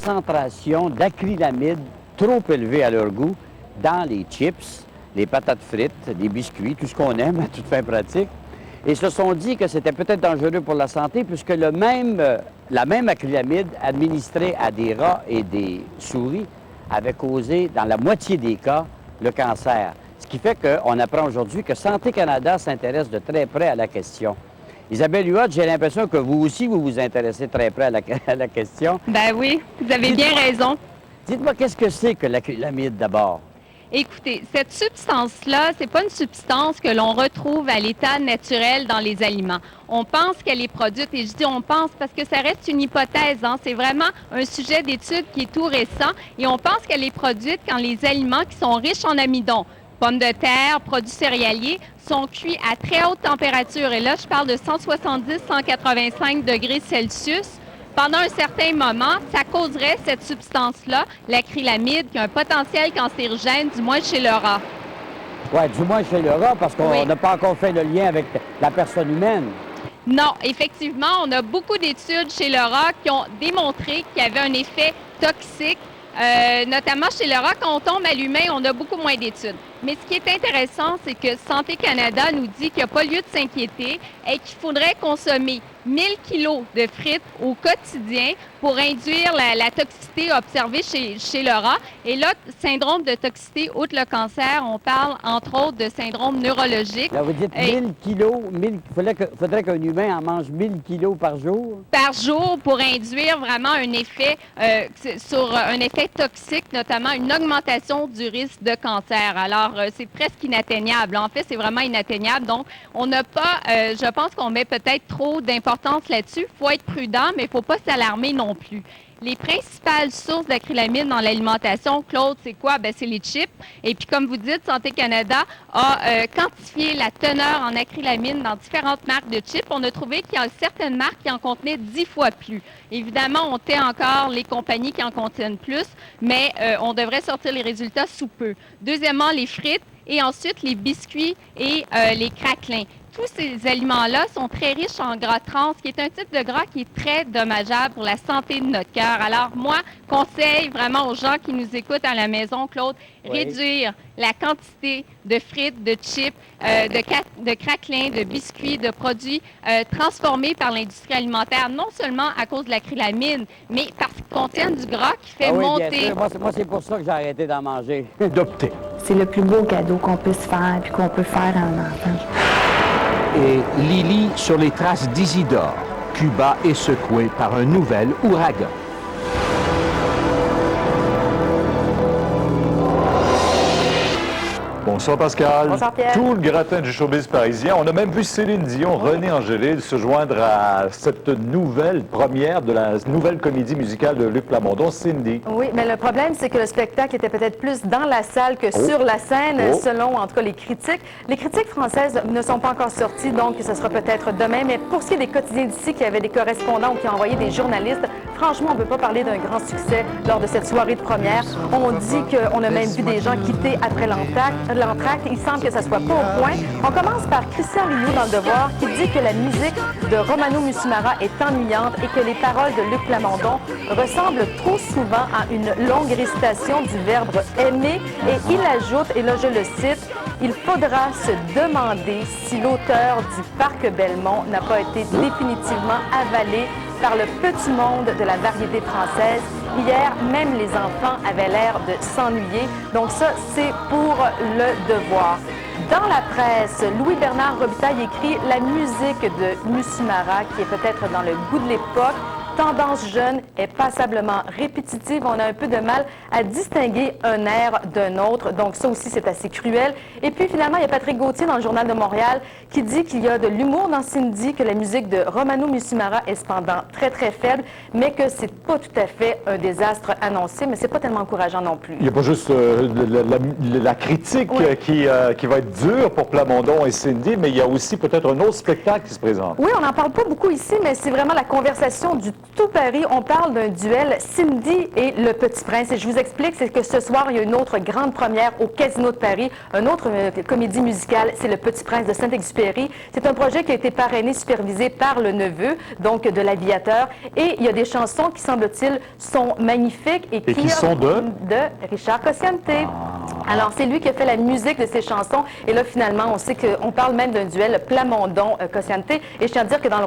concentration d'acrylamide trop élevée à leur goût dans les chips, les patates frites, les biscuits, tout ce qu'on aime à toute fin pratique. Et se sont dit que c'était peut-être dangereux pour la santé puisque la même acrylamide administrée à des rats et des souris avait causé, dans la moitié des cas, le cancer. Ce qui fait qu'on apprend aujourd'hui que Santé Canada s'intéresse de très près à la question. Isabelle Huot, j'ai l'impression que vous aussi, vous vous intéressez très près à la question. Ben oui, vous avez bien raison. Dites-moi, qu'est-ce que c'est que l'acrylamide d'abord? Écoutez, cette substance-là, c'est pas une substance que l'on retrouve à l'état naturel dans les aliments. On pense qu'elle est produite, et je dis on pense parce que ça reste une hypothèse, hein? C'est vraiment un sujet d'étude qui est tout récent, et on pense qu'elle est produite quand les aliments qui sont riches en amidon, pommes de terre, produits céréaliers, sont cuits à très haute température. Et là, je parle de 170-185 degrés Celsius. Pendant un certain moment, ça causerait cette substance-là, l'acrylamide, qui a un potentiel cancérigène, du moins chez le rat. Oui, du moins chez le rat, parce qu'on n'a pas encore fait le lien avec la personne humaine. Non, effectivement, on a beaucoup d'études chez le rat qui ont démontré qu'il y avait un effet toxique. Notamment chez le rat, quand on tombe à l'humain, on a beaucoup moins d'études. Mais ce qui est intéressant, c'est que Santé Canada nous dit qu'il n'y a pas lieu de s'inquiéter et qu'il faudrait consommer 1000 kilos de frites au quotidien pour induire la toxicité observée chez le rat. Et là, syndrome de toxicité, outre le cancer, on parle entre autres de syndrome neurologique. Là, vous dites 1000 kilos, il faudrait qu'un humain en mange 1000 kilos par jour? Par jour pour induire vraiment un effet sur un effet toxique, notamment une augmentation du risque de cancer. Alors, c'est presque inatteignable. En fait, c'est vraiment inatteignable. Donc, on n'a pas, je pense qu'on met peut-être trop d'importance là-dessus. Il faut être prudent, mais il ne faut pas s'alarmer non plus. Les principales sources d'acrylamide dans l'alimentation, Claude, c'est quoi? Bien, c'est les chips. Et puis, comme vous dites, Santé Canada a quantifié la teneur en acrylamide dans différentes marques de chips. On a trouvé qu'il y a certaines marques qui en contenaient 10 fois plus. Évidemment, on tait encore les compagnies qui en contiennent plus, mais on devrait sortir les résultats sous peu. Deuxièmement, les frites et ensuite les biscuits et les craquelins. Tous ces aliments-là sont très riches en gras trans, qui est un type de gras qui est très dommageable pour la santé de notre cœur. Alors, moi, conseille vraiment aux gens qui nous écoutent à la maison, Claude, réduire la quantité de frites, de chips, de craquelins, de biscuits, de produits transformés par l'industrie alimentaire, non seulement à cause de l'acrylamide, mais parce qu'ils contiennent du gras qui fait monter. Bien sûr. Moi, c'est pour ça que j'ai arrêté d'en manger. D'opter. C'est le plus beau cadeau qu'on puisse faire puis qu'on peut faire à un enfant. Et Lily sur les traces d'Isidore. Cuba est secoué par un nouvel ouragan. Bonsoir Pascal. Bonsoir Pierre. Tout le gratin du showbiz parisien. On a même vu Céline Dion, René Angélil se joindre à cette nouvelle première de la nouvelle comédie musicale de Luc Plamondon, Cindy. Oui, mais le problème, c'est que le spectacle était peut-être plus dans la salle que sur la scène, selon en tout cas les critiques. Les critiques françaises ne sont pas encore sorties, donc ce sera peut-être demain. Mais pour ce qui est des quotidiens d'ici qui avaient des correspondants ou qui ont envoyé des journalistes, franchement, on ne peut pas parler d'un grand succès lors de cette soirée de première. On dit qu'on a même vu des gens quitter après l'entracte. Il semble que ça soit pas au point. On commence par Christian Rioux dans Le Devoir qui dit que la musique de Romano Musumara est ennuyante et que les paroles de Luc Plamondon ressemblent trop souvent à une longue récitation du verbe aimer. Et il ajoute, et là je le cite, « Il faudra se demander si l'auteur du Parc Belmont n'a pas été définitivement avalé par le petit monde de la variété française. Hier, même les enfants avaient l'air de s'ennuyer. » Donc ça, c'est pour Le Devoir. Dans la presse, Louis-Bernard Robitaille écrit « La musique de Musumara, qui est peut-être dans le goût de l'époque, tendance jeune est passablement répétitive. On a un peu de mal à distinguer un air d'un autre. Donc ça aussi, c'est assez cruel. Et puis finalement, il y a Patrick Gauthier dans le Journal de Montréal qui dit qu'il y a de l'humour dans Cindy, que la musique de Romano Musumara est cependant très, très faible, mais que c'est pas tout à fait un désastre annoncé, mais c'est pas tellement encourageant non plus. Il n'y a pas juste la critique qui va être dure pour Plamondon et Cindy, mais il y a aussi peut-être un autre spectacle qui se présente. Oui, on n'en parle pas beaucoup ici, mais c'est vraiment la conversation du tout Paris, on parle d'un duel Cindy et le Petit Prince. Et je vous explique, c'est que ce soir, il y a une autre grande première au Casino de Paris, une autre comédie musicale, c'est Le Petit Prince de Saint-Exupéry. C'est un projet qui a été parrainé, supervisé par le neveu, donc de l'aviateur. Et il y a des chansons qui, semble-t-il, sont magnifiques. Et qui sont de Richard Cosciante. Alors, c'est lui qui a fait la musique de ces chansons. Et là, finalement, on sait qu'on parle même d'un duel Plamondon-Cosciante. Et je tiens à dire que dans le